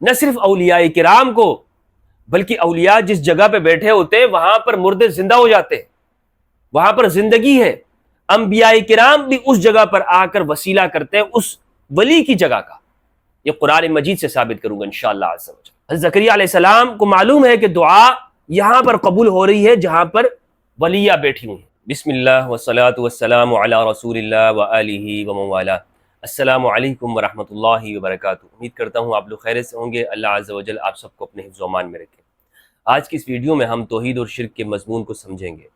نہ صرف اولیاء کرام کو بلکہ اولیاء جس جگہ پہ بیٹھے ہوتے ہیں وہاں پر مردے زندہ ہو جاتے ہیں، وہاں پر زندگی ہے۔ انبیاء کرام بھی اس جگہ پر آ کر وسیلہ کرتے ہیں اس ولی کی جگہ کا۔ یہ قرآن مجید سے ثابت کروں گا انشاءاللہ عز و جل۔ حضرت زکریا علیہ السلام کو معلوم ہے کہ دعا یہاں پر قبول ہو رہی ہے جہاں پر ولیہ بیٹھی ہوئی ہیں۔ بسم اللہ والصلاة والسلام علی رسول اللہ وآلہ ومن والہ۔ السلام علیکم ورحمۃ اللہ وبرکاتہ۔ امید کرتا ہوں آپ لوگ خیریت سے ہوں گے۔ اللہ عز و جل آپ سب کو اپنے حفظ و امان میں رکھے۔ آج کی اس ویڈیو میں ہم توحید اور شرک کے مضمون کو سمجھیں گے۔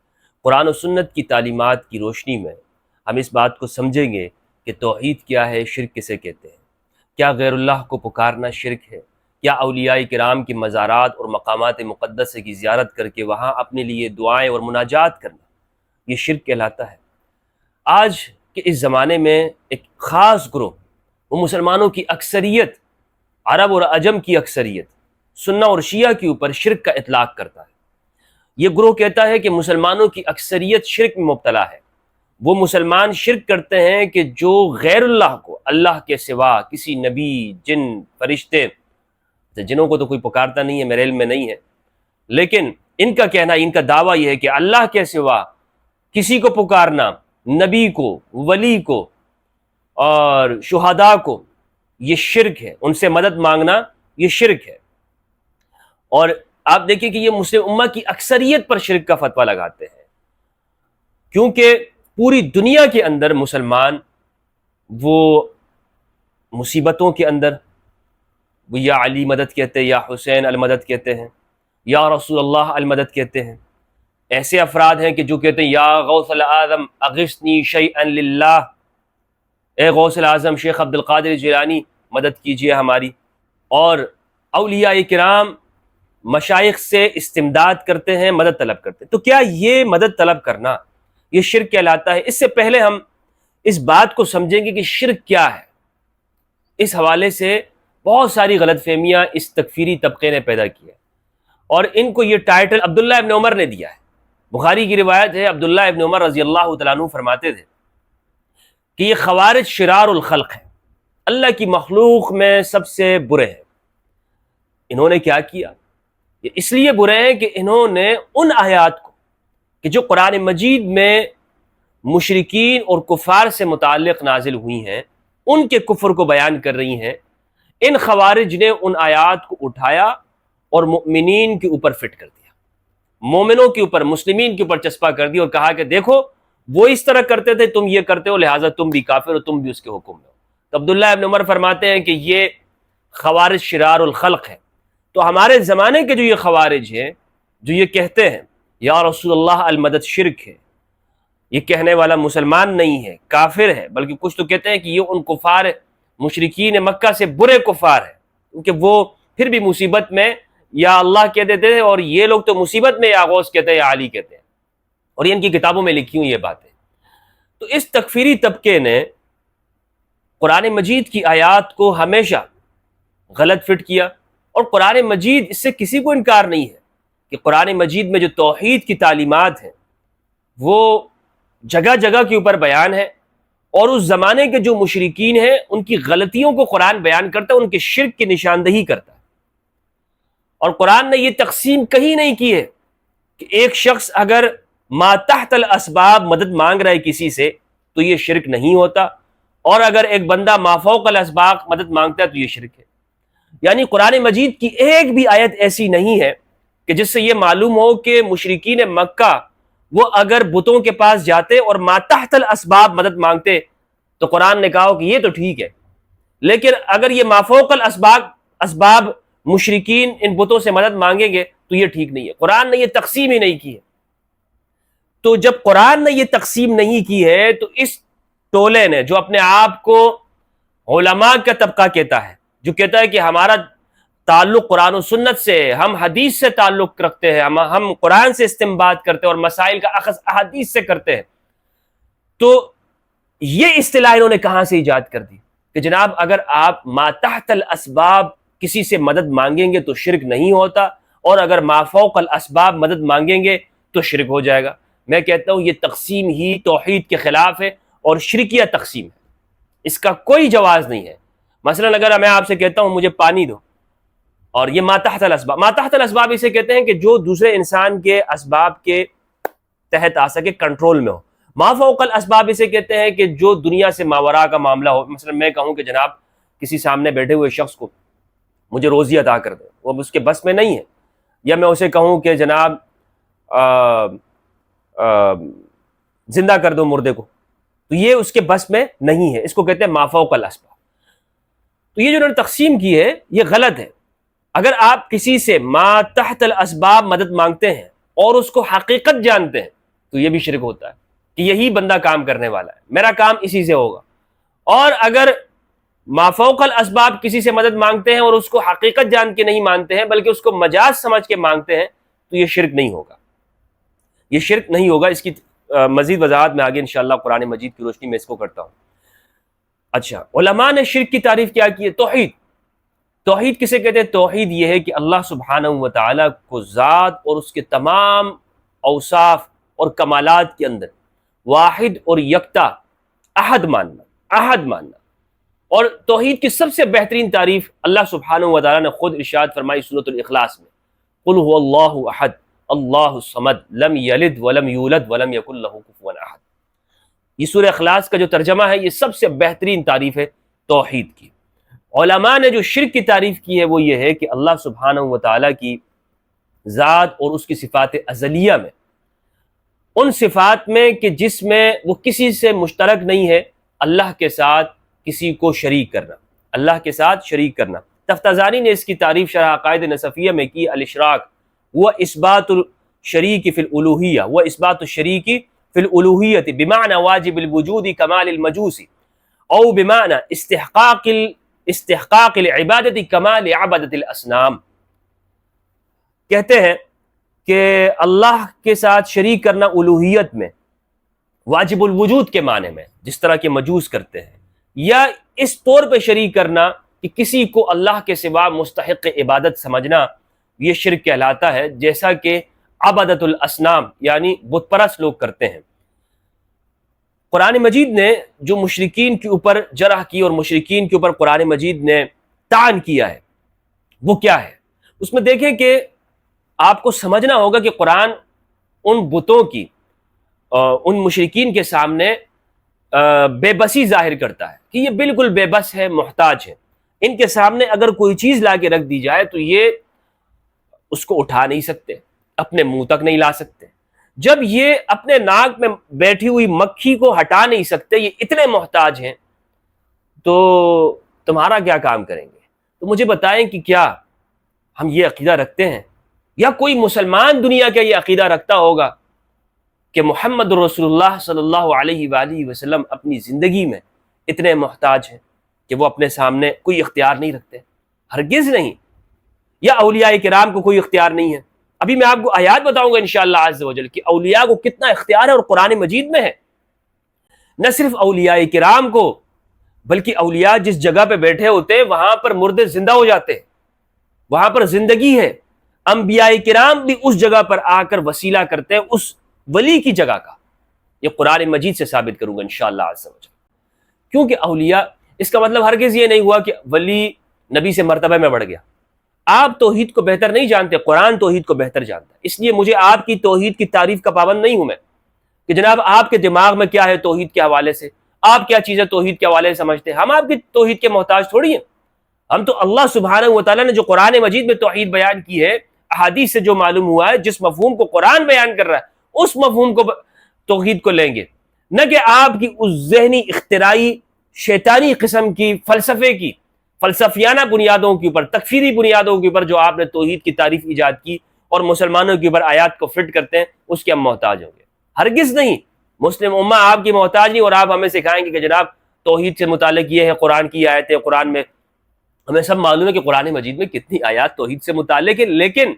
قرآن و سنت کی تعلیمات کی روشنی میں ہم اس بات کو سمجھیں گے کہ توحید کیا ہے، شرک کسے کہتے ہیں، کیا غیر اللہ کو پکارنا شرک ہے، کیا اولیاء کرام کی مزارات اور مقامات مقدسہ کی زیارت کر کے وہاں اپنے لیے دعائیں اور مناجات کرنا یہ شرک کہلاتا ہے۔ آج کے اس زمانے میں ایک خاص گروہ، وہ مسلمانوں کی اکثریت، عرب اور عجم کی اکثریت، سنہ اور شیعہ کے اوپر شرک کا اطلاق کرتا ہے۔ یہ گروہ کہتا ہے کہ مسلمانوں کی اکثریت شرک میں مبتلا ہے۔ وہ مسلمان شرک کرتے ہیں کہ جو غیر اللہ کو، اللہ کے سوا کسی نبی، جن، فرشتے، جنوں کو تو کوئی پکارتا نہیں ہے، میرے علم میں نہیں ہے، لیکن ان کا کہنا، ان کا دعویٰ یہ ہے کہ اللہ کے سوا کسی کو پکارنا، نبی کو، ولی کو اور شہداء کو، یہ شرک ہے۔ ان سے مدد مانگنا یہ شرک ہے۔ اور آپ دیکھیں کہ یہ مسلم امہ کی اکثریت پر شرک کا فتویٰ لگاتے ہیں، کیونکہ پوری دنیا کے اندر مسلمان وہ مصیبتوں کے اندر وہ یا علی مدد کہتے ہیں، یا حسین المدد کہتے ہیں، یا رسول اللہ المدد کہتے ہیں۔ ایسے افراد ہیں کہ جو کہتے ہیں یا غوث الاعظم اغثنی شیئا للہ، اے غوث الاعظم شیخ عبد القادر جیلانی مدد کیجئے ہماری۔ اور اولیاء کرام مشائخ سے استمداد کرتے ہیں، مدد طلب کرتے ہیں۔ تو کیا یہ مدد طلب کرنا یہ شرک کہلاتا ہے؟ اس سے پہلے ہم اس بات کو سمجھیں گے کہ شرک کیا ہے۔ اس حوالے سے بہت ساری غلط فہمیاں اس تکفیری طبقے نے پیدا کی ہے، اور ان کو یہ ٹائٹل عبداللہ ابن عمر نے دیا ہے۔ بخاری کی روایت ہے، عبداللہ ابن عمر رضی اللہ تعالیٰ عنہ فرماتے تھے کہ یہ خوارج شرار الخلق ہے، اللہ کی مخلوق میں سب سے برے ہیں۔ انہوں نے کیا کیا؟ یہ اس لیے برے ہیں کہ انہوں نے ان آیات کو کہ جو قرآن مجید میں مشرکین اور کفار سے متعلق نازل ہوئی ہیں، ان کے کفر کو بیان کر رہی ہیں، ان خوارج نے ان آیات کو اٹھایا اور مؤمنین کے اوپر فٹ کر دیا، مومنوں کے اوپر، مسلمین کے اوپر چسپا کر دیا، اور کہا کہ دیکھو وہ اس طرح کرتے تھے، تم یہ کرتے ہو، لہٰذا تم بھی کافر ہو، تم بھی اس کے حکم میں ہو۔ تو عبداللہ ابن عمر فرماتے ہیں کہ یہ خوارج شرار الخلق ہے۔ تو ہمارے زمانے کے جو یہ خوارج ہیں، جو یہ کہتے ہیں یا رسول اللہ المدد شرک ہے، یہ کہنے والا مسلمان نہیں ہے، کافر ہے، بلکہ کچھ تو کہتے ہیں کہ یہ ان کفار مشرکین مکہ سے برے کفار ہیں، کیونکہ وہ پھر بھی مصیبت میں یا اللہ کہہ دیتے ہیں، اور یہ لوگ تو مصیبت میں یا غوث کہتے ہیں یا علی کہتے ہیں، اور یہ ان کی کتابوں میں لکھی ہوئی یہ باتیں۔ تو اس تکفیری طبقے نے قرآن مجید کی آیات کو ہمیشہ غلط فٹ کیا، اور قرآن مجید اس سے کسی کو انکار نہیں ہے کہ قرآن مجید میں جو توحید کی تعلیمات ہیں وہ جگہ جگہ کے اوپر بیان ہے، اور اس زمانے کے جو مشرکین ہیں ان کی غلطیوں کو قرآن بیان کرتا ہے، ان کے شرک کی نشاندہی کرتا ہے۔ اور قرآن نے یہ تقسیم کہیں نہیں کی ہے کہ ایک شخص اگر ما تحت الاسباب مدد مانگ رہا ہے کسی سے تو یہ شرک نہیں ہوتا، اور اگر ایک بندہ ما فوق الاسباب مدد مانگتا ہے تو یہ شرک ہے۔ یعنی قرآن مجید کی ایک بھی آیت ایسی نہیں ہے کہ جس سے یہ معلوم ہو کہ مشرکین مکہ وہ اگر بتوں کے پاس جاتے اور ما تحت الاسباب مدد مانگتے تو قرآن نے کہا کہ یہ تو ٹھیک ہے، لیکن اگر یہ ما فوق الاسباب مشرکین ان بتوں سے مدد مانگیں گے تو یہ ٹھیک نہیں ہے۔ قرآن نے یہ تقسیم ہی نہیں کی ہے۔ تو جب قرآن نے یہ تقسیم نہیں کی ہے تو اس ٹولے نے، جو اپنے آپ کو علماء کا طبقہ کہتا ہے، جو کہتا ہے کہ ہمارا تعلق قرآن و سنت سے، ہم حدیث سے تعلق رکھتے ہیں، ہم قرآن سے استنباط کرتے ہیں اور مسائل کا اخذ احادیث سے کرتے ہیں، تو یہ اصطلاح انہوں نے کہاں سے ایجاد کر دی کہ جناب اگر آپ ما تحت الاسباب کسی سے مدد مانگیں گے تو شرک نہیں ہوتا، اور اگر ما فوق الاسباب مدد مانگیں گے تو شرک ہو جائے گا۔ میں کہتا ہوں یہ تقسیم ہی توحید کے خلاف ہے اور شرکیہ تقسیم ہے، اس کا کوئی جواز نہیں ہے۔ مثلا اگر میں آپ سے کہتا ہوں مجھے پانی دو، اور یہ ما تحت الاسباب، ما تحت الاسباب اسے کہتے ہیں کہ جو دوسرے انسان کے اسباب کے تحت آ سکے، کنٹرول میں ہو۔ ما فوق الاسباب اسے کہتے ہیں کہ جو دنیا سے ماورا کا معاملہ ہو۔ مثلا میں کہوں کہ جناب کسی سامنے بیٹھے ہوئے شخص کو مجھے روزی عطا کر دے، وہ اس کے بس میں نہیں ہے، یا میں اسے کہوں کہ جناب زندہ کر دو مردے کو، تو یہ اس کے بس میں نہیں ہے، اس کو کہتے ہیں ما فوق الاسباب۔ تو یہ جو انہوں نے تقسیم کی ہے یہ غلط ہے۔ اگر آپ کسی سے ما تحت الاسباب مدد مانگتے ہیں اور اس کو حقیقت جانتے ہیں تو یہ بھی شرک ہوتا ہے کہ یہی بندہ کام کرنے والا ہے، میرا کام اسی سے ہوگا۔ اور اگر ما فوق الاسباب کسی سے مدد مانگتے ہیں اور اس کو حقیقت جان کے نہیں مانتے ہیں بلکہ اس کو مجاز سمجھ کے مانگتے ہیں تو یہ شرک نہیں ہوگا، یہ شرک نہیں ہوگا۔ اس کی مزید وضاحت میں آگے انشاءاللہ قرآن مجید کی روشنی میں اس کو کرتا ہوں۔ اچھا، علماء نے شرک کی تعریف کیا کی ہے؟ توحید۔ توحید کسے کہتے ہیں؟ توحید یہ ہے کہ اللہ سبحانہ و تعالیٰ کو ذات اور اس کے تمام اوصاف اور کمالات کے اندر واحد اور یکتا احد ماننا۔ اور توحید کی سب سے بہترین تعریف اللہ سبحانہ و تعالیٰ نے خود ارشاد فرمائی سورۃ الاخلاص میں، قل هو اللہ احد اللہ الصمد لم یلد ولم یولد ولم یکن لہ کفوا احد۔ یہ سورہ اخلاص کا جو ترجمہ ہے یہ سب سے بہترین تعریف ہے توحید کی۔ علماء نے جو شرک کی تعریف کی ہے وہ یہ ہے کہ اللہ سبحانہ و تعالیٰ کی ذات اور اس کی صفات ازلیہ میں، ان صفات میں کہ جس میں وہ کسی سے مشترک نہیں ہے، اللہ کے ساتھ کسی کو شریک کرنا، اللہ کے ساتھ شریک کرنا۔ تفتازانی نے اس کی تعریف شرح عقائد نصفیہ میں کی، الاشراک وہ اثبات الشریک فی الالوہیہ، وہ اثبات الشریک فی الالوہیۃ بمعنی واجب الوجود کمال المجوس، او بمعنی استحقاق العبادت کمال عبادت الاسنام۔ کہتے ہیں کہ اللہ کے ساتھ شریک کرنا الوہیت میں واجب الوجود کے معنی میں، جس طرح کے مجوس کرتے ہیں، یا اس طور پہ شریک کرنا کہ کسی کو اللہ کے سوا مستحق عبادت سمجھنا، یہ شرک کہلاتا ہے، جیسا کہ عبادت الاسنام یعنی بت پرست لوگ کرتے ہیں۔ قرآن مجید نے جو مشرکین کے اوپر جرح کی اور مشرکین کے اوپر قرآن مجید نے طعن کیا ہے وہ کیا ہے؟ اس میں دیکھیں کہ آپ کو سمجھنا ہوگا کہ قرآن ان بتوں کی ان مشرکین کے سامنے بے بسی ظاہر کرتا ہے کہ یہ بالکل بے بس ہے، محتاج ہے۔ ان کے سامنے اگر کوئی چیز لا کے رکھ دی جائے تو یہ اس کو اٹھا نہیں سکتے، اپنے منہ تک نہیں لا سکتے۔ جب یہ اپنے ناک میں بیٹھی ہوئی مکھی کو ہٹا نہیں سکتے، یہ اتنے محتاج ہیں، تو تمہارا کیا کام کریں گے؟ تو مجھے بتائیں کہ کیا ہم یہ عقیدہ رکھتے ہیں، یا کوئی مسلمان دنیا کا یہ عقیدہ رکھتا ہوگا کہ محمد رسول اللہ صلی اللہ علیہ وآلہ وسلم اپنی زندگی میں اتنے محتاج ہیں کہ وہ اپنے سامنے کوئی اختیار نہیں رکھتے؟ ہرگز نہیں۔ یا اولیاء کرام کو کوئی اختیار نہیں ہے؟ ابھی میں آپ کو آیات بتاؤں گا انشاءاللہ عز و جل کہ اولیاء کو کتنا اختیار ہے، اور قرآن مجید میں ہے۔ نہ صرف اولیاء کرام کو بلکہ اولیاء جس جگہ پہ بیٹھے ہوتے ہیں وہاں پر مردے زندہ ہو جاتے ہیں، وہاں پر زندگی ہے۔ انبیاء کرام بھی اس جگہ پر آ کر وسیلہ کرتے ہیں اس ولی کی جگہ کا۔ یہ قرآن مجید سے ثابت کروں گا انشاءاللہ عز و جل۔ کیونکہ اولیاء، اس کا مطلب ہرگز یہ نہیں ہوا کہ ولی نبی سے مرتبہ میں بڑھ گیا۔ آپ توحید کو بہتر نہیں جانتے، قرآن توحید کو بہتر جانتا ہے۔ اس لیے مجھے آپ کی توحید کی تعریف کا پابند نہیں ہوں میں کہ جناب آپ کے دماغ میں کیا ہے توحید کے حوالے سے، آپ کیا چیزیں توحید کے حوالے سے سمجھتے ہیں۔ ہم آپ کی توحید کے محتاج تھوڑی ہیں، ہم تو اللہ سبحانہ و تعالیٰ نے جو قرآن مجید میں توحید بیان کی ہے، احادیث سے جو معلوم ہوا ہے، جس مفہوم کو قرآن بیان کر رہا ہے اس مفہوم کو توحید کو لیں گے، نہ کہ آپ کی اس ذہنی اختراعی شیطانی قسم کی فلسفے کی فلسفیانہ بنیادوں کے اوپر، تکفیری بنیادوں کے اوپر جو آپ نے توحید کی تعریف ایجاد کی اور مسلمانوں کے اوپر آیات کو فٹ کرتے ہیں، اس کے ہم محتاج ہوں گے۔ ہرگز نہیں، مسلم امہ آپ کی محتاج نہیں، اور آپ ہمیں سکھائیں گے کہ جناب توحید سے متعلق یہ ہے، قرآن کی آیتیں، قرآن میں ہمیں سب معلوم ہے کہ قرآن مجید میں کتنی آیات توحید سے متعلق ہے، لیکن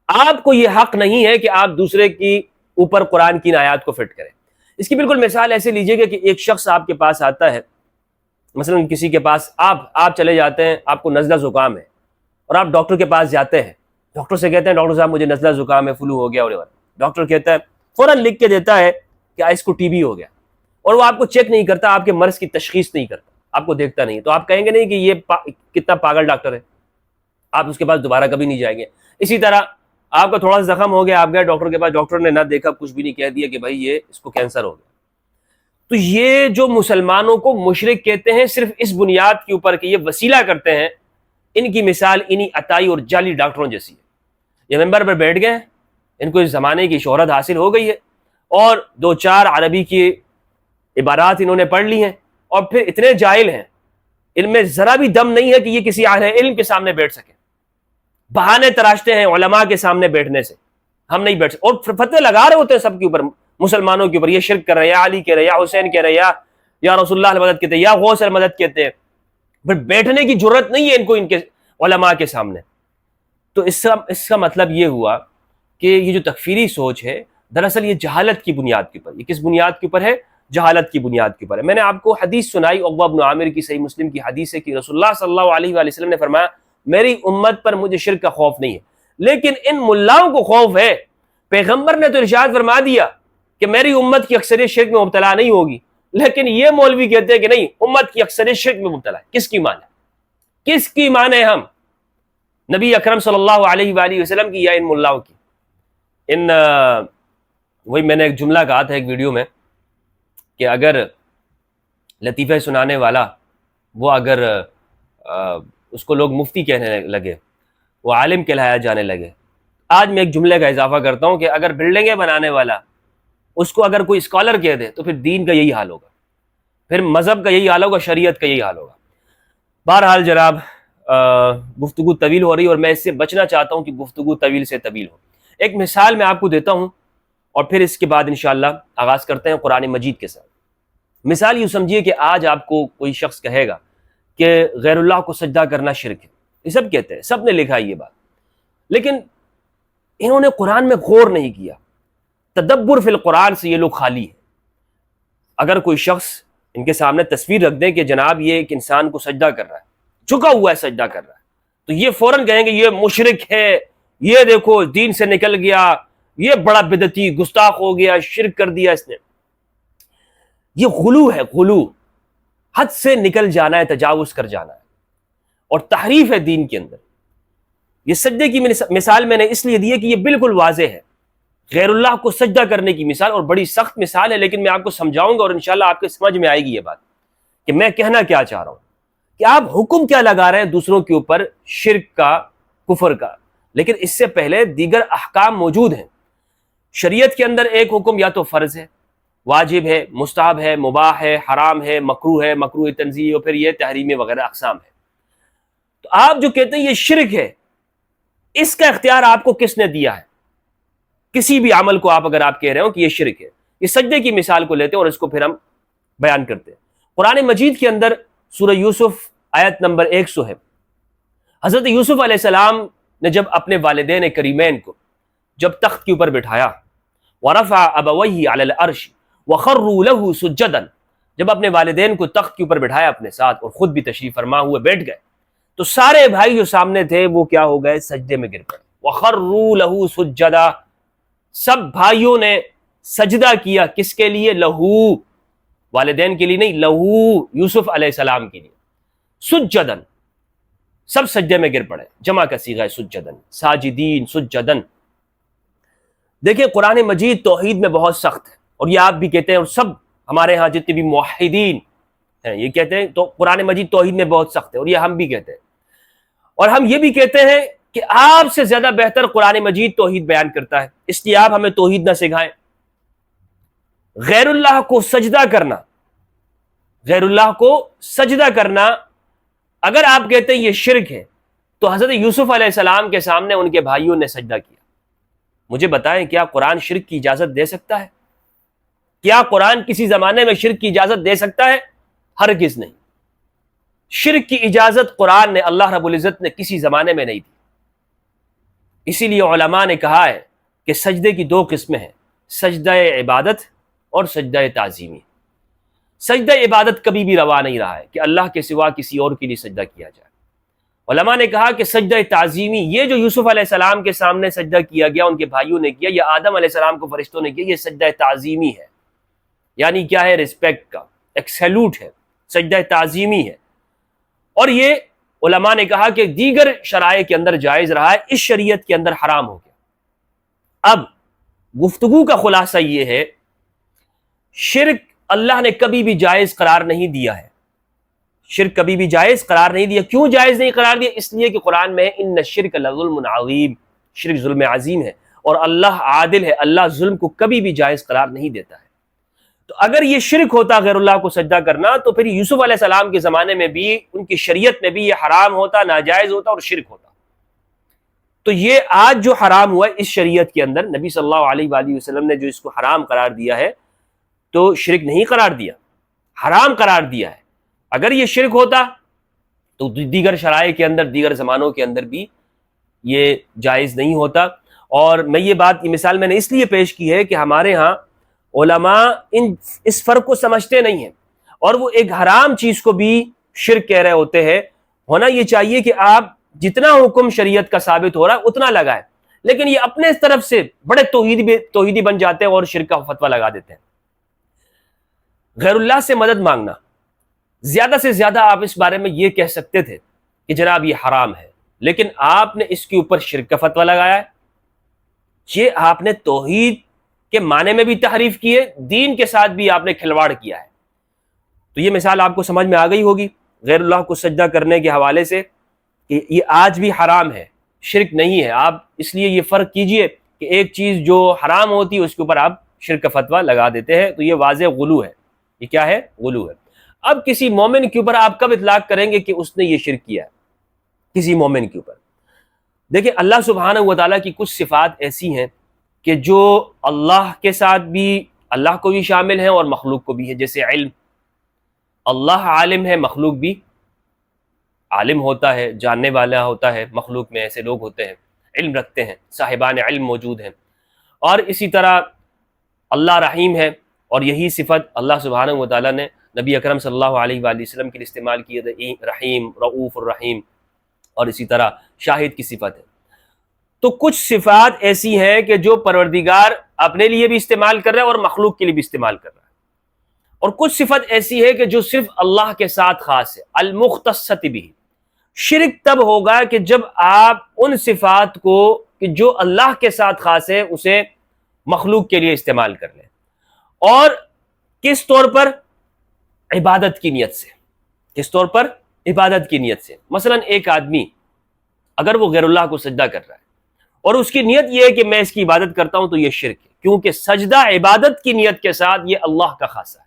آپ کو یہ حق نہیں ہے کہ آپ دوسرے کی اوپر قرآن کی آیات کو فٹ کریں۔ اس کی بالکل مثال ایسے لیجئے گا کہ ایک شخص آپ کے پاس آتا ہے، مثلا کسی کے پاس آپ چلے جاتے ہیں، آپ کو نزلہ زکام ہے، اور آپ ڈاکٹر کے پاس جاتے ہیں، ڈاکٹر سے کہتے ہیں ڈاکٹر صاحب مجھے نزلہ زکام ہے، فلو ہو گیا، اور ڈاکٹر کہتا ہے، فوراً لکھ کے دیتا ہے کہ اس کو ٹی بی ہو گیا، اور وہ آپ کو چیک نہیں کرتا، آپ کے مرض کی تشخیص نہیں کرتا، آپ کو دیکھتا نہیں، تو آپ کہیں گے نہیں کہ یہ کتنا پاگل ڈاکٹر ہے، آپ اس کے پاس دوبارہ کبھی نہیں جائیں گے۔ اسی طرح آپ کا تھوڑا سا زخم ہو گیا، آپ گئے ڈاکٹر کے پاس، ڈاکٹر نے نہ دیکھا کچھ بھی نہیں، کہہ دیا کہ بھائی یہ اس کو کینسر ہو گیا۔ تو یہ جو مسلمانوں کو مشرک کہتے ہیں صرف اس بنیاد کے اوپر کہ یہ وسیلہ کرتے ہیں، ان کی مثال انہی عطائی اور جعلی ڈاکٹروں جیسی ہے۔ یہ ممبر پر بیٹھ گئے، ان کو اس زمانے کی شہرت حاصل ہو گئی ہے، اور دو چار عربی کی عبارات انہوں نے پڑھ لی ہیں، اور پھر اتنے جاہل ہیں، ان میں ذرا بھی دم نہیں ہے کہ یہ کسی اہل علم کے سامنے بیٹھ سکے، بہانے تراشتے ہیں علماء کے سامنے بیٹھنے سے، ہم نہیں بیٹھ سکتے، اور فتوے لگا رہے ہوتے ہیں سب کے اوپر، مسلمانوں کے اوپر، یہ شرک کر رہے ہیں، یا علی کہہ رہے ہیں، یا حسین کہہ رہے ہیں، یا رسول اللہ مدد کہتے ہیں، یا غوث مدد کہتے ہیں، پھر بیٹھنے کی جرت نہیں ہے ان کو ان کے علماء کے سامنے۔ تو اس کا مطلب یہ ہوا کہ یہ جو تکفیری سوچ ہے دراصل یہ جہالت کی بنیاد کے اوپر، یہ کس بنیاد کے اوپر ہے؟ جہالت کی بنیاد کے اوپر ہے۔ میں نے آپ کو حدیث سنائی، عقبہ بن عامر کی صحیح مسلم کی حدیث ہے کہ رسول اللہ صلی اللہ علیہ وآلہ وسلم نے فرمایا میری امت پر مجھے شرک کا خوف نہیں ہے، لیکن ان ملاؤں کو خوف ہے۔ پیغمبر نے تو ارشاد فرما دیا کہ میری امت کی اکثریت شرک میں مبتلا نہیں ہوگی، لیکن یہ مولوی کہتے ہیں کہ نہیں، امت کی اکثریت شرک میں مبتلا ہے۔ کس کی مان ہے؟ کس کی مان ہے؟ ہم نبی اکرم صلی اللہ علیہ وآلہ وسلم کی یا ان ملاؤں کی؟ وہی میں نے ایک جملہ کہا تھا ایک ویڈیو میں کہ اگر لطیفہ سنانے والا وہ اگر اس کو لوگ مفتی کہنے لگے، وہ عالم کہلایا جانے لگے، آج میں ایک جملے کا اضافہ کرتا ہوں کہ اگر بلڈنگیں بنانے والا اس کو اگر کوئی اسکالر کہہ دے تو پھر دین کا یہی حال ہوگا، پھر مذہب کا یہی حال ہوگا، شریعت کا یہی حال ہوگا۔ بہرحال جناب گفتگو طویل ہو رہی ہے اور میں اس سے بچنا چاہتا ہوں کہ گفتگو طویل سے طویل ہو۔ ایک مثال میں آپ کو دیتا ہوں اور پھر اس کے بعد انشاءاللہ آغاز کرتے ہیں قرآن مجید کے ساتھ۔ مثال یوں سمجھیے کہ آج آپ کو کوئی شخص کہے گا کہ غیر اللہ کو سجدہ کرنا شرک ہے، یہ سب کہتے ہیں، سب نے لکھا ہے یہ بات، لیکن انہوں نے قرآن میں غور نہیں کیا، تدبر فی القرآن سے یہ لوگ خالی ہیں۔ اگر کوئی شخص ان کے سامنے تصویر رکھ دیں کہ جناب یہ ایک انسان کو سجدہ کر رہا ہے، جھکا ہوا ہے سجدہ کر رہا ہے، تو یہ فوراً کہیں گے یہ مشرک ہے، یہ دیکھو دین سے نکل گیا، یہ بڑا بدعتی گستاخ ہو گیا، شرک کر دیا اس نے۔ یہ غلو ہے، غلو، حد سے نکل جانا ہے، تجاوز کر جانا ہے، اور تحریف ہے دین کے اندر۔ یہ سجدے کی مثال میں نے اس لیے دی ہے کہ یہ بالکل واضح ہے، غیر اللہ کو سجدہ کرنے کی مثال، اور بڑی سخت مثال ہے، لیکن میں آپ کو سمجھاؤں گا اور انشاءاللہ آپ کے سمجھ میں آئے گی یہ بات کہ میں کہنا کیا چاہ رہا ہوں، کہ آپ حکم کیا لگا رہے ہیں دوسروں کے اوپر شرک کا، کفر کا، لیکن اس سے پہلے دیگر احکام موجود ہیں۔ شریعت کے اندر ایک حکم یا تو فرض ہے، واجب ہے، مستحب ہے، مباح ہے، حرام ہے، مکروہ تنزیہ، اور پھر یہ تحریم وغیرہ اقسام ہے۔ تو آپ جو کہتے ہیں یہ شرک ہے، اس کا اختیار آپ کو کس نے دیا ہے؟ کسی بھی عمل کو آپ اگر آپ کہہ رہے ہو کہ یہ شرک ہے، یہ سجدے کی مثال کو لیتے ہیں اور اس کو پھر ہم بیان کرتے ہیں۔ قرآن مجید کے اندر سورہ یوسف آیت نمبر 100 ہے۔ حضرت یوسف علیہ السلام نے جب اپنے والدین کریمین کو جب تخت کے اوپر بٹھایا، وَرَفَعَ أَبَوَيْهِ عَلَى الْعَرْشِ وَخَرُّوا لَهُ سُجَّدًا، جب اپنے والدین کو تخت کے اوپر بٹھایا اپنے ساتھ اور خود بھی تشریف فرما ہوئے بیٹھ گئے، تو سارے بھائی جو سامنے تھے وہ کیا ہو گئے؟ سجدے میں گر پڑے۔ وَخَرُّوا لَهُ سُجَّدًا، سب بھائیوں نے سجدہ کیا، کس کے لیے؟ لہو، والدین کے لیے نہیں، لہو، یوسف علیہ السلام کے لیے۔ سجدن، سب سجدے میں گر پڑے، جمع کا صیغہ ہے سجدن، ساجدین، سجدن۔ دیکھیں قرآن مجید توحید میں بہت سخت ہے، اور یہ آپ بھی کہتے ہیں، اور سب ہمارے ہاں جتنے بھی موحدین ہیں یہ کہتے ہیں تو قرآن مجید توحید میں بہت سخت ہے، اور یہ ہم بھی کہتے ہیں، اور ہم یہ بھی کہتے ہیں کہ آپ سے زیادہ بہتر قرآن مجید توحید بیان کرتا ہے، اس لیے آپ ہمیں توحید نہ سکھائیں۔ غیر اللہ کو سجدہ کرنا، غیر اللہ کو سجدہ کرنا، اگر آپ کہتے ہیں یہ شرک ہے، تو حضرت یوسف علیہ السلام کے سامنے ان کے بھائیوں نے سجدہ کیا۔ مجھے بتائیں کیا قرآن شرک کی اجازت دے سکتا ہے؟ کیا قرآن کسی زمانے میں شرک کی اجازت دے سکتا ہے؟ ہرگز نہیں۔ شرک کی اجازت قرآن نے، اللہ رب العزت نے کسی زمانے میں نہیں دی۔ اسی لیے علماء نے کہا ہے کہ سجدے کی دو قسمیں ہیں، سجدہ عبادت اور سجدہ تعظیمی۔ سجدہ عبادت کبھی بھی روا نہیں رہا ہے کہ اللہ کے سوا کسی اور کے لیے سجدہ کیا جائے۔ علماء نے کہا کہ سجدہ تعظیمی، یہ جو یوسف علیہ السلام کے سامنے سجدہ کیا گیا، ان کے بھائیوں نے کیا، یا آدم علیہ السلام کو فرشتوں نے کیا، یہ سجدہ تعظیمی ہے، یعنی کیا ہے؟ ریسپیکٹ کا، ایک سیلوٹ ہے، سجدہ تعظیمی ہے۔ اور یہ علماء نے کہا کہ دیگر شرائع کے اندر جائز رہا ہے، اس شریعت کے اندر حرام ہو گیا۔ اب گفتگو کا خلاصہ یہ ہے، شرک اللہ نے کبھی بھی جائز قرار نہیں دیا ہے، شرک کبھی بھی جائز قرار نہیں دیا۔ کیوں جائز نہیں قرار دیا؟ اس لیے کہ قرآن میں ان الشرک لظلم عظیم، شرک ظلم عظیم ہے، اور اللہ عادل ہے، اللہ ظلم کو کبھی بھی جائز قرار نہیں دیتا ہے۔ تو اگر یہ شرک ہوتا غیر اللہ کو سجدہ کرنا، تو پھر یوسف علیہ السلام کے زمانے میں بھی، ان کی شریعت میں بھی یہ حرام ہوتا، ناجائز ہوتا اور شرک ہوتا۔ تو یہ آج جو حرام ہوا ہے اس شریعت کے اندر، نبی صلی اللہ علیہ وآلہ وسلم نے جو اس کو حرام قرار دیا ہے، تو شرک نہیں قرار دیا، حرام قرار دیا ہے۔ اگر یہ شرک ہوتا تو دیگر شرائع کے اندر، دیگر زمانوں کے اندر بھی یہ جائز نہیں ہوتا۔ اور میں یہ مثال میں نے اس لیے پیش کی ہے کہ ہمارے ہاں علماء اس فرق کو سمجھتے نہیں ہیں، اور وہ ایک حرام چیز کو بھی شرک کہہ رہے ہوتے ہیں۔ ہونا یہ چاہیے کہ آپ جتنا حکم شریعت کا ثابت ہو رہا ہے اتنا لگائیں، لیکن یہ اپنے طرف سے بڑے توحیدی بن جاتے ہیں اور شرک کا فتویٰ لگا دیتے ہیں۔ غیر اللہ سے مدد مانگنا، زیادہ سے زیادہ آپ اس بارے میں یہ کہہ سکتے تھے کہ جناب یہ حرام ہے، لیکن آپ نے اس کے اوپر شرک کا فتویٰ لگایا ہے۔ یہ آپ نے توحید کے معنی میں بھی تحریف کی ہے، دین کے ساتھ بھی آپ نے کھلواڑ کیا ہے۔ تو یہ مثال آپ کو سمجھ میں آ گئی ہوگی غیر اللہ کو سجدہ کرنے کے حوالے سے، کہ یہ آج بھی حرام ہے، شرک نہیں ہے۔ آپ اس لیے یہ فرق کیجئے کہ ایک چیز جو حرام ہوتی ہے اس کے اوپر آپ شرک کا فتویٰ لگا دیتے ہیں، تو یہ واضح غلو ہے۔ یہ کیا ہے؟ غلو ہے۔ اب کسی مومن کے اوپر آپ کب اطلاق کریں گے کہ اس نے یہ شرک کیا ہے؟ کسی مومن کے اوپر دیکھیں، اللہ سبحانہ و تعالیٰ کی کچھ صفات ایسی ہیں کہ جو اللہ کے ساتھ بھی، اللہ کو بھی شامل ہیں اور مخلوق کو بھی ہے۔ جیسے علم، اللہ عالم ہے، مخلوق بھی عالم ہوتا ہے، جاننے والا ہوتا ہے۔ مخلوق میں ایسے لوگ ہوتے ہیں، علم رکھتے ہیں، صاحبان علم موجود ہیں۔ اور اسی طرح اللہ رحیم ہے، اور یہی صفت اللہ سبحانہ و تعالیٰ نے نبی اکرم صلی اللہ علیہ وآلہ وسلم کے لیے استعمال کی ہے، رحیم، رؤوف الرحیم، اور اسی طرح شاہد کی صفت ہے۔ تو کچھ صفات ایسی ہیں کہ جو پروردگار اپنے لیے بھی استعمال کر رہا ہے اور مخلوق کے لیے بھی استعمال کر رہا ہے، اور کچھ صفت ایسی ہے کہ جو صرف اللہ کے ساتھ خاص ہے، المختصۃ بھی۔ شرک تب ہوگا کہ جب آپ ان صفات کو کہ جو اللہ کے ساتھ خاص ہے اسے مخلوق کے لیے استعمال کر لیں، اور کس طور پر؟ عبادت کی نیت سے۔ کس طور پر؟ عبادت کی نیت سے۔ مثلا ایک آدمی اگر وہ غیر اللہ کو سجدہ کر رہا ہے اور اس کی نیت یہ ہے کہ میں اس کی عبادت کرتا ہوں، تو یہ شرک ہے، کیونکہ سجدہ عبادت کی نیت کے ساتھ یہ اللہ کا خاصہ ہے،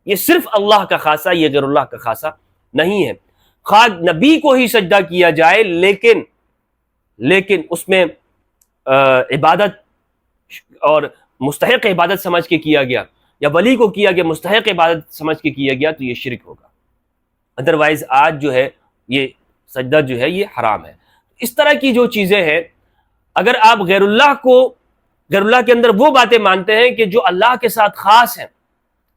یہ صرف اللہ کا خاصہ، یہ غیر اللہ کا خاصہ نہیں ہے۔ خواہ نبی کو ہی سجدہ کیا جائے لیکن اس میں عبادت اور مستحق عبادت سمجھ کے کیا گیا، یا ولی کو کیا گیا مستحق عبادت سمجھ کے کیا گیا، تو یہ شرک ہوگا۔ ادروائز آج جو ہے یہ سجدہ جو ہے یہ حرام ہے۔ اس طرح کی جو چیزیں ہیں، اگر آپ غیر اللہ کے اندر وہ باتیں مانتے ہیں کہ جو اللہ کے ساتھ خاص ہیں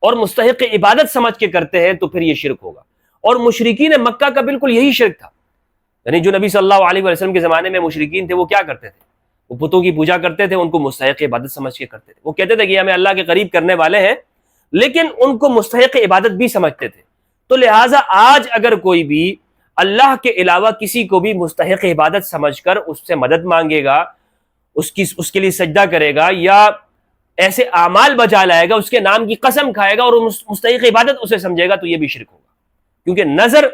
اور مستحق عبادت سمجھ کے کرتے ہیں، تو پھر یہ شرک ہوگا۔ اور مشرکین مکہ کا بالکل یہی شرک تھا، یعنی جو نبی صلی اللہ علیہ وسلم کے زمانے میں مشرکین تھے، وہ کیا کرتے تھے؟ وہ بتوں کی پوجا کرتے تھے، ان کو مستحق عبادت سمجھ کے کرتے تھے۔ وہ کہتے تھے کہ ہمیں اللہ کے قریب کرنے والے ہیں، لیکن ان کو مستحق عبادت بھی سمجھتے تھے۔ تو لہٰذا آج اگر کوئی بھی اللہ کے علاوہ کسی کو بھی مستحق عبادت سمجھ کر اس سے مدد مانگے گا، اس کے لیے سجدہ کرے گا، یا ایسے اعمال بجا لائے گا، اس کے نام کی قسم کھائے گا اور مستحق عبادت اسے سمجھے گا، تو یہ بھی شرک ہوگا، کیونکہ نظر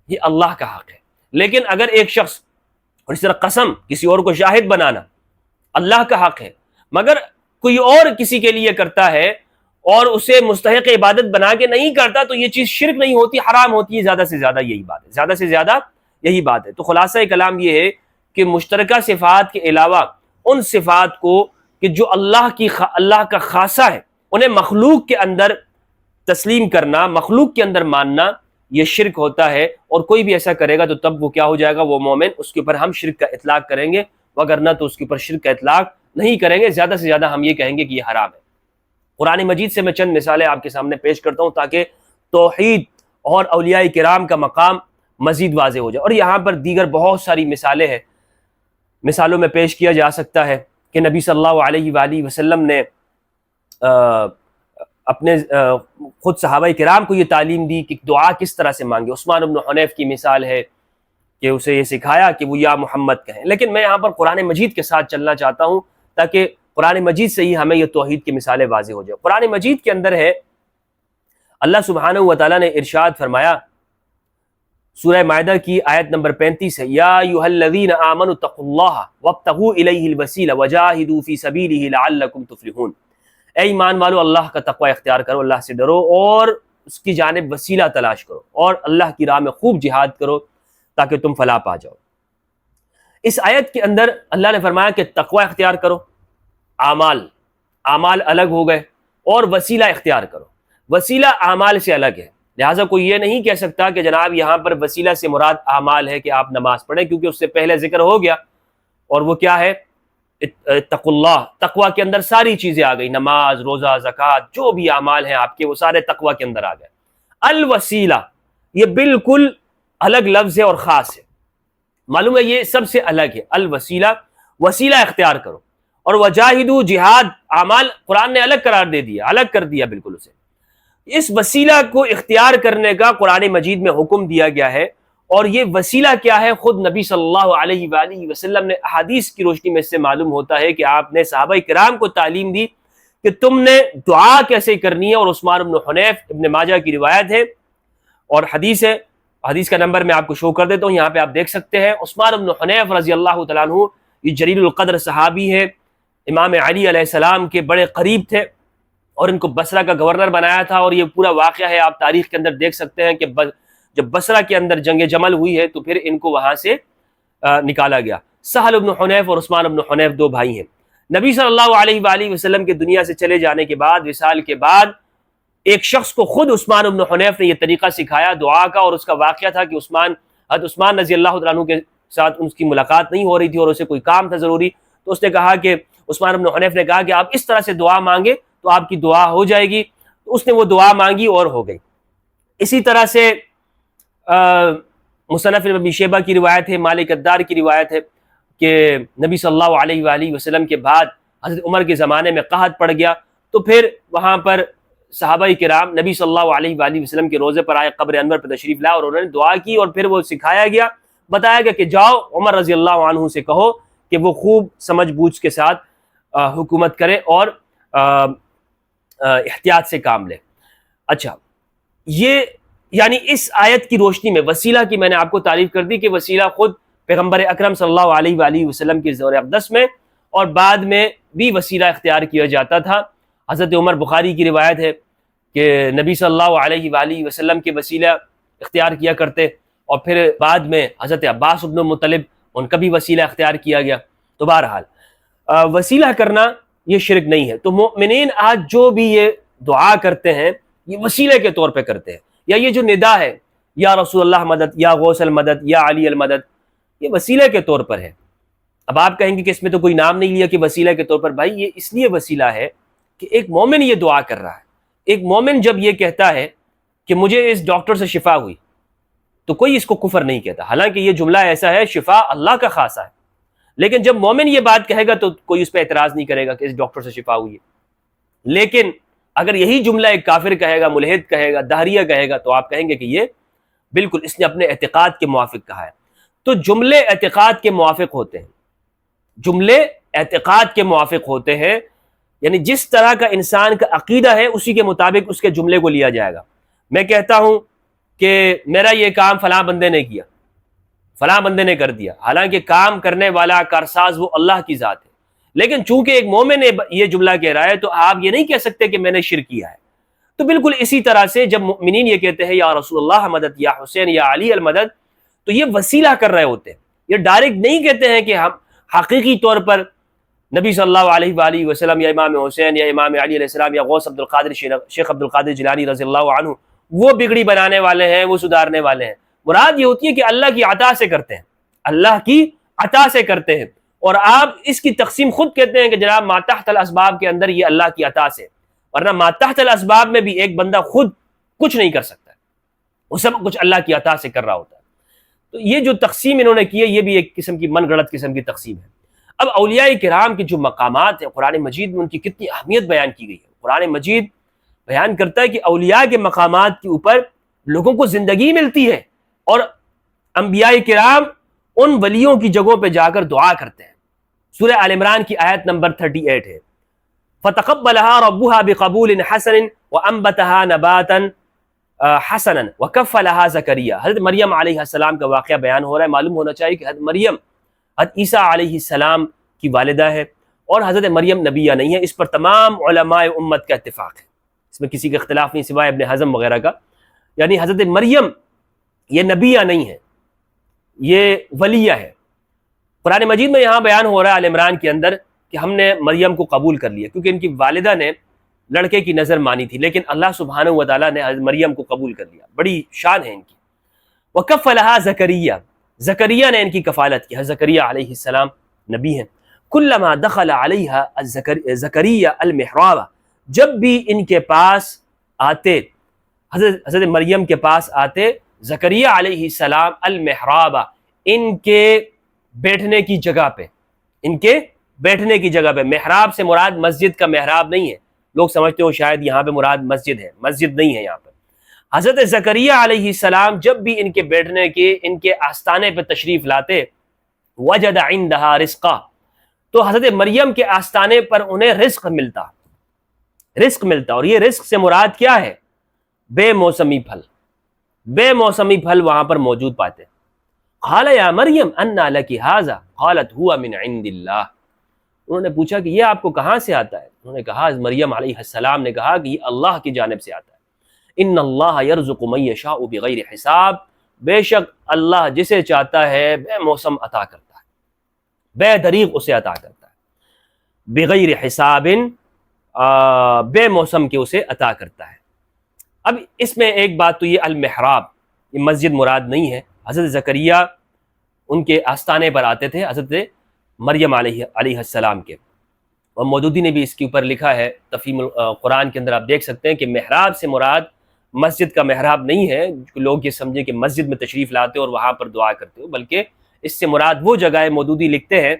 یہ اللہ کا حق ہے۔ لیکن اگر ایک شخص، اور اس طرح قسم، کسی اور کو شاہد بنانا اللہ کا حق ہے، مگر کوئی اور کسی کے لیے کرتا ہے اور اسے مستحق عبادت بنا کے نہیں کرتا، تو یہ چیز شرک نہیں ہوتی، حرام ہوتی ہے۔ زیادہ سے زیادہ یہی بات ہے، زیادہ سے زیادہ یہی بات ہے۔ تو خلاصہ کلام یہ ہے کہ مشترکہ صفات کے علاوہ ان صفات کو کہ جو اللہ کا خاصہ ہے، انہیں مخلوق کے اندر تسلیم کرنا، مخلوق کے اندر ماننا، یہ شرک ہوتا ہے۔ اور کوئی بھی ایسا کرے گا تو تب وہ کیا ہو جائے گا؟ وہ مومن، اس کے اوپر ہم شرک کا اطلاق کریں گے، وگرنہ تو اس کے اوپر شرک کا اطلاق نہیں کریں گے۔ زیادہ سے زیادہ ہم یہ کہیں گے کہ یہ حرام ہے۔ قرآن مجید سے میں چند مثالیں آپ کے سامنے پیش کرتا ہوں تاکہ توحید اور اولیاء کرام کا مقام مزید واضح ہو جائے۔ اور یہاں پر دیگر بہت ساری مثالیں ہیں، مثالوں میں پیش کیا جا سکتا ہے کہ نبی صلی اللہ علیہ وآلہ وسلم نے اپنے خود صحابہ کرام کو یہ تعلیم دی کہ دعا کس طرح سے مانگے۔ عثمان بن حنیف کی مثال ہے، کہ اسے یہ سکھایا کہ وہ یا محمد کہیں. لیکن میں یہاں پر قرآن مجید کے ساتھ چلنا چاہتا ہوں تاکہ قرآن مجید سے ہی ہمیں یہ توحید کی مثالیں واضح ہو جائے. قرآن مجید کے اندر ہے اللہ سبحانہ و تعالیٰ نے ارشاد فرمایا سورہ مائدہ کی آیت نمبر 35 ہے، یا ایھا الذین آمنوا اتقوا اللہ وابتغوا الیہ الوسیلہ وجاہدوا فی سبیلہ لعلکم تفلحون. اے ایمان والو، اللہ کا تقوی اختیار کرو، اللہ سے ڈرو اور اس کی جانب وسیلہ تلاش کرو اور اللہ کی راہ میں خوب جہاد کرو تاکہ تم فلاح پا جاؤ. اس آیت کے اندر اللہ نے فرمایا کہ تقوی اختیار کرو، اعمال الگ ہو گئے، اور وسیلہ اختیار کرو. وسیلہ اعمال سے الگ ہے، لہٰذا کوئی یہ نہیں کہہ سکتا کہ جناب یہاں پر وسیلہ سے مراد اعمال ہے کہ آپ نماز پڑھیں، کیونکہ اس سے پہلے ذکر ہو گیا، اور وہ کیا ہے؟ اتقوا اللہ. تقوی کے اندر ساری چیزیں آ گئی، نماز، روزہ، زکوٰۃ، جو بھی اعمال ہیں آپ کے وہ سارے تقوی کے اندر آ گئے. الوسیلہ یہ بالکل الگ لفظ ہے اور خاص ہے، معلوم ہے یہ سب سے الگ ہے. الوسیلہ، وسیلہ اختیار کرو. اور وجاہدوا، جہاد، اعمال قرآن نے الگ قرار دے دیا، الگ کر دیا بالکل اسے. اس وسیلہ کو اختیار کرنے کا قرآن مجید میں حکم دیا گیا ہے، اور یہ وسیلہ کیا ہے خود نبی صلی اللہ علیہ وآلہ وسلم نے احادیث کی روشنی میں سے معلوم ہوتا ہے کہ آپ نے صحابہ کرام کو تعلیم دی کہ تم نے دعا کیسے کرنی ہے. اور عثمان بن حنیف، ابن ماجہ کی روایت ہے اور حدیث ہے، حدیث کا نمبر میں آپ کو شو کر دیتا ہوں، یہاں پہ آپ دیکھ سکتے ہیں. عثمان بن حنیف رضی اللہ تعالیٰ عنہ یہ جلیل القدر صحابی ہے، امام علی علیہ السلام کے بڑے قریب تھے، اور ان کو بصرہ کا گورنر بنایا تھا. اور یہ پورا واقعہ ہے، آپ تاریخ کے اندر دیکھ سکتے ہیں کہ جب بصرہ کے اندر جنگ جمل ہوئی ہے تو پھر ان کو وہاں سے نکالا گیا. سہل بن حنیف اور عثمان بن حنیف دو بھائی ہیں. نبی صلی اللہ علیہ وآلہ وسلم کے دنیا سے چلے جانے کے بعد، وصال کے بعد، ایک شخص کو خود عثمان بن حنیف نے یہ طریقہ سکھایا دعا کا. اور اس کا واقعہ تھا کہ حضرت عثمان رضی اللہ عنہ کے ساتھ ان کی ملاقات نہیں ہو رہی تھی اور اسے کوئی کام تھا ضروری. تو اس نے کہا کہ عثمان بن حنیف نے کہا کہ آپ اس طرح سے دعا مانگے تو آپ کی دعا ہو جائے گی. تو اس نے وہ دعا مانگی اور ہو گئی. اسی طرح سے مصنف ابن ابی شیبہ کی روایت ہے، مالک الدار کی روایت ہے کہ نبی صلی اللہ علیہ وآلہ وسلم کے بعد حضرت عمر کے زمانے میں قحط پڑ گیا، تو پھر وہاں پر صحابہ کرام نبی صلی اللہ علیہ وآلہ وسلم کے روزے پر آئے، قبر انور پر تشریف لائے، اور انہوں نے دعا کی. اور پھر وہ سکھایا گیا، بتایا گیا کہ جاؤ عمر رضی اللہ عنہ سے کہو کہ وہ خوب سمجھ بوجھ کے ساتھ حکومت کرے اور احتیاط سے کام لے. اچھا، یہ یعنی اس آیت کی روشنی میں وسیلہ کی میں نے آپ کو تعریف کر دی کہ وسیلہ خود پیغمبر اکرم صلی اللہ علیہ وآلہ وسلم کے زور اقدس میں اور بعد میں بھی وسیلہ اختیار کیا جاتا تھا. حضرت عمر، بخاری کی روایت ہے کہ نبی صلی اللہ علیہ وآلہ وسلم کے وسیلہ اختیار کیا کرتے، اور پھر بعد میں حضرت عباس بن مطلب ان کا بھی وسیلہ اختیار کیا گیا. تو بہرحال وسیلہ کرنا یہ شرک نہیں ہے. تو مومنین آج جو بھی یہ دعا کرتے ہیں یہ وسیلے کے طور پہ کرتے ہیں، یا یہ جو ندا ہے یا رسول اللہ مدد، یا غوث المدد، یا علی المدد، یہ وسیلے کے طور پر ہے. اب آپ کہیں گے کہ اس میں تو کوئی نام نہیں لیا کہ وسیلہ کے طور پر. بھائی یہ اس لیے وسیلہ ہے کہ ایک مومن یہ دعا کر رہا ہے. ایک مومن جب یہ کہتا ہے کہ مجھے اس ڈاکٹر سے شفا ہوئی تو کوئی اس کو کفر نہیں کہتا، حالانکہ یہ جملہ ایسا ہے شفا اللہ کا خاصہ ہے. لیکن جب مومن یہ بات کہے گا تو کوئی اس پہ اعتراض نہیں کرے گا کہ اس ڈاکٹر سے شفا ہوئی ہے. لیکن اگر یہی جملہ ایک کافر کہے گا، ملحد کہے گا، دہریہ کہے گا، تو آپ کہیں گے کہ یہ بالکل اس نے اپنے اعتقاد کے موافق کہا ہے. تو جملے اعتقاد کے موافق ہوتے ہیں، جملے اعتقاد کے موافق ہوتے ہیں، یعنی جس طرح کا انسان کا عقیدہ ہے اسی کے مطابق اس کے جملے کو لیا جائے گا. میں کہتا ہوں کہ میرا یہ کام فلاں بندے نے کیا، فلاں بندے نے کر دیا، حالانکہ کام کرنے والا کارساز وہ اللہ کی ذات ہے. لیکن چونکہ ایک مومن نے یہ جملہ کہہ رہا ہے تو آپ یہ نہیں کہہ سکتے کہ میں نے شرک کیا ہے. تو بالکل اسی طرح سے جب مومنین یہ کہتے ہیں یا رسول اللہ مدد، یا حسین، یا علی المدد، تو یہ وسیلہ کر رہے ہوتے ہیں. یہ ڈائریکٹ نہیں کہتے ہیں کہ ہم حقیقی طور پر نبی صلی اللہ علیہ وآلہ وسلم یا امام حسین یا امام علی علیہ السلام یا غوث عبد القادر، شیخ عبد القادر جیلانی رضی اللہ عنہ وہ بگڑی بنانے والے ہیں، وہ سدھارنے والے ہیں. مراد یہ ہوتی ہے کہ اللہ کی عطا سے کرتے ہیں، اللہ کی عطا سے کرتے ہیں. اور آپ اس کی تقسیم خود کہتے ہیں کہ جناب ما تحت الاسباب کے اندر یہ اللہ کی عطا سے، ورنہ ما تحت الاسباب میں بھی ایک بندہ خود کچھ نہیں کر سکتا، وہ سب کچھ اللہ کی عطا سے کر رہا ہوتا ہے. تو یہ جو تقسیم انہوں نے کی ہے یہ بھی ایک قسم کی من گھڑت قسم کی تقسیم ہے. اب اولیاء کرام کے جو مقامات ہیں قرآن مجید میں ان کی کتنی اہمیت بیان کی گئی ہے. قرآن مجید بیان کرتا ہے کہ اولیاء کے مقامات کے اوپر لوگوں کو زندگی ملتی ہے، اور انبیاء کرام ان ولیوں کی جگہوں پہ جا کر دعا کرتے ہیں. سورہ آل عمران کی آیت نمبر 38 ہے. فَتَقَبَّلَهَا رَبُّهَا بِقَبُولٍ حَسَنٍ وَأَنبَتَهَا نَبَاتًا حَسَنًا وَكَفَّلَهَا زَكَرِيَّا. حضرت مریم علیہ السلام کا واقعہ بیان ہو رہا ہے. معلوم ہونا چاہیے کہ حضرت مریم حضرت عیسیٰ علیہ السلام کی والدہ ہے اور حضرت مریم نبیہ نہیں ہے. اس پر تمام علماء امت کا اتفاق ہے, اس میں کسی کا اختلاف نہیں سوائے ابن حزم وغیرہ کا. یعنی حضرت مریم یہ نبیہ نہیں ہے, یہ ولیہ ہے. قرآن مجید میں یہاں بیان ہو رہا ہے آل عمران کے اندر کہ ہم نے مریم کو قبول کر لیا کیونکہ ان کی والدہ نے لڑکے کی نظر مانی تھی, لیکن اللہ سبحانہ و تعالیٰ نے حضرت مریم کو قبول کر لیا. بڑی شان ہے ان کی. وَكَفَّلَهَا زَكَرِيَّا, زکریا نے ان کی کفالت کی. حضرت زکریا علیہ السلام نبی ہیں. كُلَّمَا دَخَلَ عَلَيْهَا زَكَرِيَّا الْمِحْرَابَ, جب بھی ان کے پاس آتے, حضرت مریم کے پاس آتے زکریا علیہ السلام المحراب, ان کے بیٹھنے کی جگہ پہ, ان کے بیٹھنے کی جگہ پہ. محراب سے مراد مسجد کا محراب نہیں ہے, لوگ سمجھتے ہو شاید یہاں پہ مراد مسجد ہے, مسجد نہیں ہے یہاں پہ. حضرت زکریا علیہ السلام جب بھی ان کے بیٹھنے کے, ان کے آستانے پہ تشریف لاتے, وجد عندها رزقا, تو حضرت مریم کے آستانے پر انہیں رزق ملتا, رزق ملتا. اور یہ رزق سے مراد کیا ہے؟ بے موسمی پھل, بے موسمی پھل وہاں پر موجود پاتے. قال یا مریم انا لکی ھذا قالت ھو من عند اللہ. انہوں نے پوچھا کہ یہ آپ کو کہاں سے آتا ہے؟ انہوں نے کہا, مریم علیہ السلام نے کہا کہ یہ اللہ کی جانب سے آتا ہے. ان اللہ یرزق من یشاء بغیر حساب, بے شک اللہ جسے چاہتا ہے بے موسم عطا کرتا ہے, بے دریغ اسے عطا کرتا ہے. بغیر حساب, بے موسم کے اسے عطا کرتا ہے. اب اس میں ایک بات تو یہ المحراب, یہ مسجد مراد نہیں ہے. حضرت زکریا ان کے آستانے پر آتے تھے حضرت مریم علیہ السلام کے, اور مودودی نے بھی اس کے اوپر لکھا ہے تفہیم القرآن کے اندر, آپ دیکھ سکتے ہیں کہ محراب سے مراد مسجد کا محراب نہیں ہے, لوگ یہ سمجھیں کہ مسجد میں تشریف لاتے اور وہاں پر دعا کرتے ہو, بلکہ اس سے مراد وہ جگہ ہے. مودودی لکھتے ہیں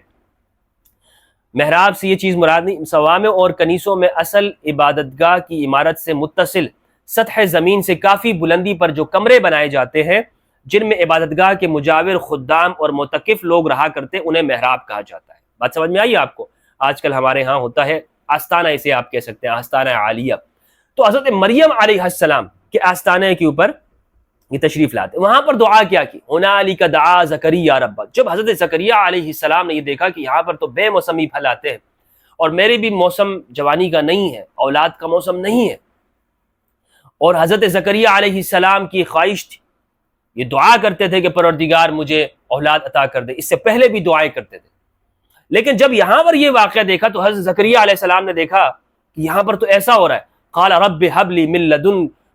محراب سے یہ چیز مراد نہیں. صوامع اور کنیسوں میں اصل عبادت گاہ کی عمارت سے متصل سطح زمین سے کافی بلندی پر جو کمرے بنائے جاتے ہیں جن میں عبادت گاہ کے مجاور خدام اور معتکف لوگ رہا کرتے, انہیں محراب کہا جاتا ہے. بات سمجھ میں آئی آپ کو؟ آج کل ہمارے ہاں ہوتا ہے آستانہ, اسے آپ کہہ سکتے ہیں آستانہ عالیہ. تو حضرت مریم علیہ السلام کے آستانے کے اوپر یہ تشریف لاتے, وہاں پر دعا کیا کی, ہنالک دعا زکریا ربہ. جب حضرت زکریا علیہ السلام نے یہ دیکھا کہ یہاں پر تو بے موسمی پھل آتے ہیں اور میرے بھی موسم جوانی کا نہیں ہے, اولاد کا موسم نہیں ہے, اور حضرت زکریا علیہ السلام کی خواہش تھی, یہ دعا کرتے تھے کہ پروردگار مجھے اولاد عطا کر دے, اس سے پہلے بھی دعائیں کرتے تھے. لیکن جب یہاں پر یہ واقعہ دیکھا تو حضرت زکریا علیہ السلام نے دیکھا کہ یہاں پر تو ایسا ہو رہا ہے. قال رب هب لي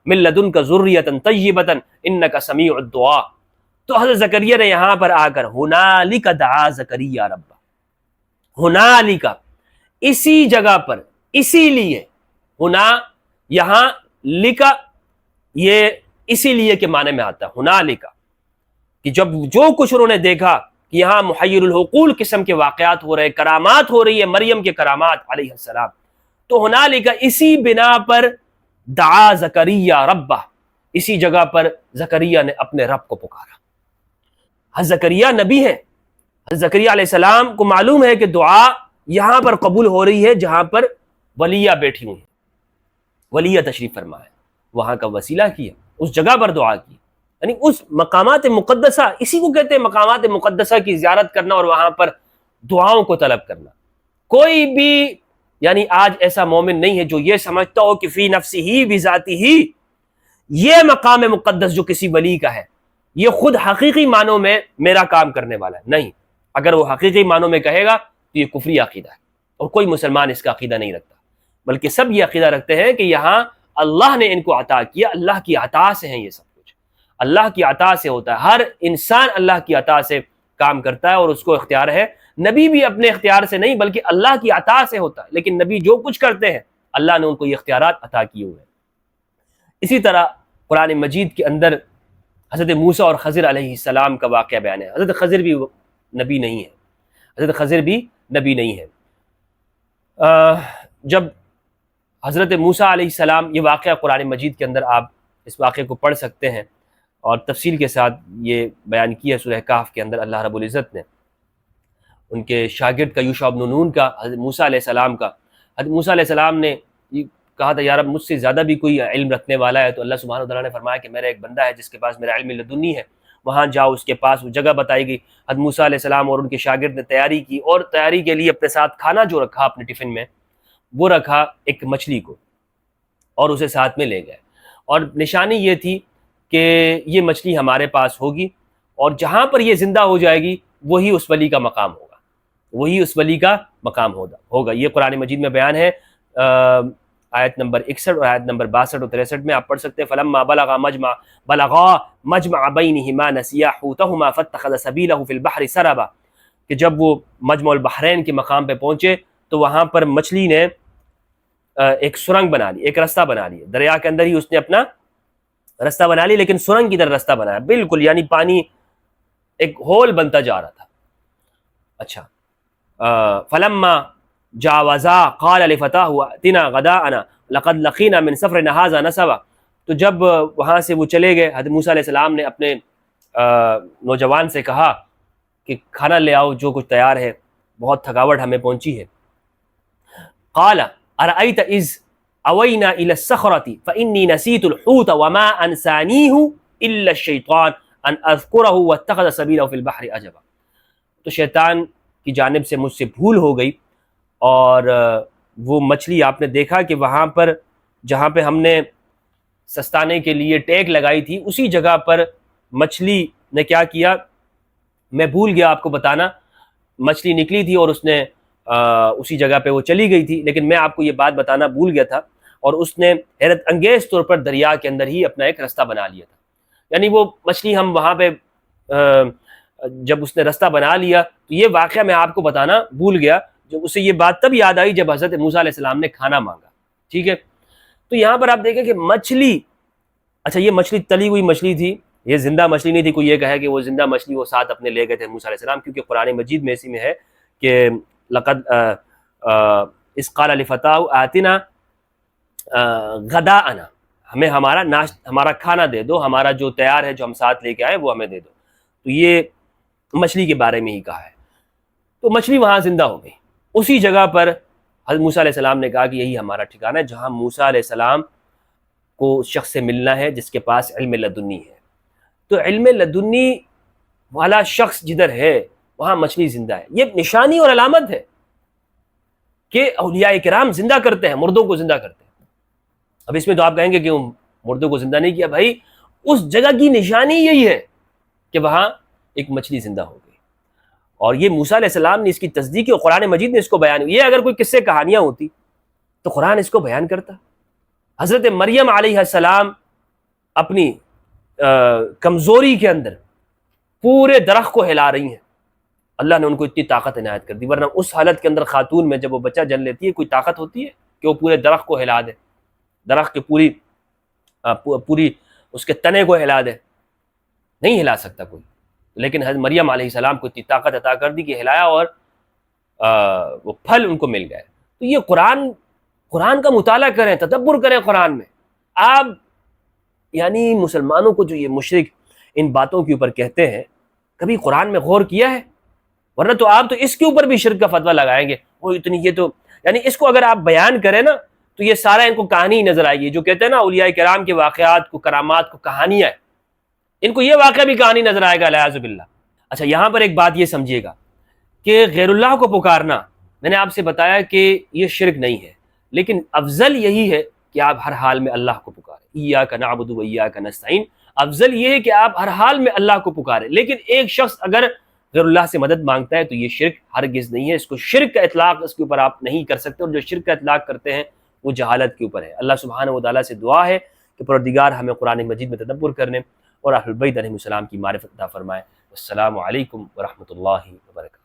من لدنك ذرية طيبة انك سميع الدعاء. تو حضرت زکریا نے یہاں پر آ کر ہنالک دعا زکریا ربہ, ہنالک اسی جگہ پر, اسی لیے ہنا یہاں لکا یہ اسی لیے کے معنی میں آتا ہے. ہنالک کہ جب جو کچھ انہوں نے دیکھا کہ یہاں محیر الحقول قسم کے واقعات ہو رہے, کرامات ہو رہی ہے, مریم کے کرامات علیہ السلام, تو ہنالک اسی بنا پر دعا زکریا ربہ, اسی جگہ پر زکریا نے اپنے رب کو پکارا. حضرت زکریا نبی ہیں, حضرت زکریا علیہ السلام کو معلوم ہے کہ دعا یہاں پر قبول ہو رہی ہے جہاں پر ولیہ بیٹھی ہوئی ہیں, ولیہ تشریف فرما ہے, وہاں کا وسیلہ کیا, اس جگہ پر دعا کی. یعنی اس مقامات مقدسہ, اسی کو کہتے ہیں مقامات مقدسہ کی زیارت کرنا اور وہاں پر دعاؤں کو طلب کرنا. کوئی بھی یعنی آج ایسا مومن نہیں ہے جو یہ سمجھتا ہو کہ فی نفسی ہی بذاتی ہی یہ مقام مقدس جو کسی ولی کا ہے یہ خود حقیقی معنوں میں میرا کام کرنے والا ہے. نہیں, اگر وہ حقیقی معنوں میں کہے گا تو یہ کفری عقیدہ ہے, اور کوئی مسلمان اس کا عقیدہ نہیں رکھتا, بلکہ سب یہ عقیدہ رکھتے ہیں کہ یہاں اللہ نے ان کو عطا کیا, اللہ کی عطا سے ہیں یہ سب کچھ, اللہ کی عطا سے ہوتا ہے. ہر انسان اللہ کی عطا سے کام کرتا ہے اور اس کو اختیار ہے. نبی بھی اپنے اختیار سے نہیں بلکہ اللہ کی عطا سے ہوتا ہے, لیکن نبی جو کچھ کرتے ہیں اللہ نے ان کو یہ اختیارات عطا کیے ہوئے ہیں. اسی طرح قرآن مجید کے اندر حضرت موسیٰ اور خضر علیہ السلام کا واقعہ بیان ہے. حضرت خضر بھی نبی نہیں ہے, حضرت خضر بھی نبی نہیں ہے. جب حضرت موسیٰ علیہ السلام, یہ واقعہ قرآن مجید کے اندر آپ اس واقعے کو پڑھ سکتے ہیں, اور تفصیل کے ساتھ یہ بیان کیا سورہ کہف کے اندر اللہ رب العزت نے ان کے شاگرد کا، یوشع بن نون کا، حضرت موسیٰ علیہ السلام کا. حضرت موسیٰ علیہ السلام نے یہ کہا تھا یا رب مجھ سے زیادہ بھی کوئی علم رکھنے والا ہے، تو اللہ سبحانہ وتعالیٰ نے فرمایا کہ میرا ایک بندہ ہے جس کے پاس میرا علم لدنی ہے، وہاں جاؤ. اس کے پاس وہ جگہ بتائی گئی. حضرت موسیٰ علیہ السلام اور ان کے شاگرد نے تیاری کی، اور تیاری کے لیے اپنے ساتھ کھانا جو رکھا اپنے ٹفن میں، وہ رکھا ایک مچھلی کو، اور اسے ساتھ میں لے گئے. اور نشانی یہ تھی کہ یہ مچھلی ہمارے پاس ہوگی، اور جہاں پر یہ زندہ ہو جائے گی وہی اس ولی کا مقام ہوگا، وہی اس ولی کا مقام ہوگا. یہ قرآن مجید میں بیان ہے، آیت نمبر 61 اور آیت نمبر 62 اور 63 میں آپ پڑھ سکتے ہیں. فلما بلغا مجمع بینہما نسیا حوتہما فاتخذ سبیلہ فی البحر سربا، کہ جب وہ مجمع البحرین کے مقام پہ پہنچے تو وہاں پر مچھلی نے ایک سرنگ بنا لی، ایک رستہ بنا لیا. دریا کے اندر ہی اس نے اپنا رستہ بنا لی، لیکن سرنگ کی طرح رستہ بنایا بالکل، یعنی پانی ایک ہول بنتا جا رہا تھا. اچھا، فلما جاوزا قال لفتاه اتنا غداءنا لقد لقينا من سفرنا هذا نصبا، تو جب وہاں سے وہ چلے گئے، حضرت موسیٰ علیہ السلام نے اپنے نوجوان سے کہا کہ کھانا لے آؤ، جو کچھ تیار ہے، بہت تھکاوٹ ہمیں پہنچی ہے. قال ارأيت اذ اوینا الى الصخرة فانی نسیت الحوت وما انسانیہ الا الشیطان ان اذکرہ واتخذ سبیلہ فی البحر عجبا. تو شیطان کی جانب سے مجھ سے بھول ہو گئی، اور وہ مچھلی آپ نے دیکھا کہ وہاں پر جہاں پہ ہم نے سستانے کے لیے ٹیک لگائی تھی، اسی جگہ پر مچھلی نے کیا کیا، میں بھول گیا آپ کو بتانا. مچھلی نکلی تھی اور اس نے اسی جگہ پہ وہ چلی گئی تھی، لیکن میں آپ کو یہ بات بتانا بھول گیا تھا، اور اس نے حیرت انگیز طور پر دریا کے اندر ہی اپنا ایک رستہ بنا لیا تھا. یعنی وہ مچھلی ہم وہاں پہ جب اس نے رستہ بنا لیا، تو یہ واقعہ میں آپ کو بتانا بھول گیا. جب اسے یہ بات تب یاد آئی جب حضرت موسیٰ علیہ السلام نے کھانا مانگا. ٹھیک ہے، تو یہاں پر آپ دیکھیں کہ مچھلی، اچھا یہ مچھلی تلی ہوئی مچھلی تھی، یہ زندہ مچھلی نہیں تھی. کوئی یہ کہے کہ وہ زندہ مچھلی وہ ساتھ اپنے لے گئے تھے موسیٰ علیہ السلام، کیونکہ قرآن مجید میں اسی میں ہے کہ لقد اذ قال لفتاه آتنا غداءنا، ہمیں ہمارا کھانا دے دو، ہمارا جو تیار ہے جو ہم ساتھ لے کے آئے وہ ہمیں دے دو. تو یہ مچھلی کے بارے میں ہی کہا ہے. تو مچھلی وہاں زندہ ہو گئی. اسی جگہ پر حضرت موسیٰ علیہ السلام نے کہا کہ یہی ہمارا ٹھکانہ ہے جہاں موسیٰ علیہ السلام کو اس شخص سے ملنا ہے جس کے پاس علم لدنی ہے. تو علم لدنی والا شخص جدھر ہے وہاں مچھلی زندہ ہے. یہ نشانی اور علامت ہے کہ اولیاء کرام زندہ کرتے ہیں، مردوں کو زندہ کرتے ہیں. اب اس میں تو آپ کہیں گے کہ مردوں کو زندہ نہیں کیا، بھائی اس جگہ کی نشانی یہی ہے کہ وہاں ایک مچھلی زندہ ہو گئی. اور یہ موسیٰ علیہ السلام نے اس کی تصدیق کی، اور قرآن مجید نے اس کو بیان. یہ اگر کوئی قصے کہانیاں ہوتی تو قرآن اس کو بیان کرتا. حضرت مریم علیہ السلام اپنی کمزوری کے اندر پورے درخت کو ہلا رہی ہیں، اللہ نے ان کو اتنی طاقت عنایت کر دی. ورنہ اس حالت کے اندر خاتون میں جب وہ بچہ جن لیتی ہے کوئی طاقت ہوتی ہے کہ وہ پورے درخت کو ہلا دے، درخت کے پوری اس کے تنے کو ہلا دے؟ نہیں ہلا سکتا کوئی. لیکن حضرت مریم علیہ السلام کو اتنی طاقت عطا کر دی کہ ہلایا، اور وہ پھل ان کو مل گئے. تو یہ قرآن کا مطالعہ کریں، تدبر کریں قرآن میں. آپ یعنی مسلمانوں کو جو یہ مشرک ان باتوں کے اوپر کہتے ہیں، کبھی قرآن میں غور کیا ہے؟ ورنہ تو آپ تو اس کے اوپر بھی شرک کا فتویٰ لگائیں گے. وہ اتنی، یہ تو یعنی اس کو اگر آپ بیان کریں نا تو یہ سارا ان کو کہانی ہی نظر آئے گی. جو کہتے ہیں نا اولیاء کرام کے واقعات کو، کرامات کو کہانیاں ہیں، ان کو یہ واقعہ بھی کہانی نظر آئے گا، الیاذ باللہ. اچھا یہاں پر ایک بات یہ سمجھیے گا کہ غیر اللہ کو پکارنا، میں نے آپ سے بتایا کہ یہ شرک نہیں ہے، لیکن افضل یہی ہے کہ آپ ہر حال میں اللہ کو پکاریں. ایاک نعبد و ایاک نستعین، افضل یہ ہے کہ آپ ہر حال میں اللہ کو پکاریں. لیکن ایک شخص اگر غیر اللہ سے مدد مانگتا ہے تو یہ شرک ہرگز نہیں ہے. اس کو شرک کا اطلاق اس کے اوپر آپ نہیں کر سکتے، اور جو شرک کا اطلاق کرتے ہیں وہ جہالت کے اوپر ہے. اللہ سبحانہ و تعالیٰ سے دعا ہے کہ پروردگار ہمیں قرآن مجید میں تدبر کرنے اور اہل بیت علیہ السلام کی معرفت عطا فرمائے. السلام علیکم ورحمۃ اللہ وبرکاتہ.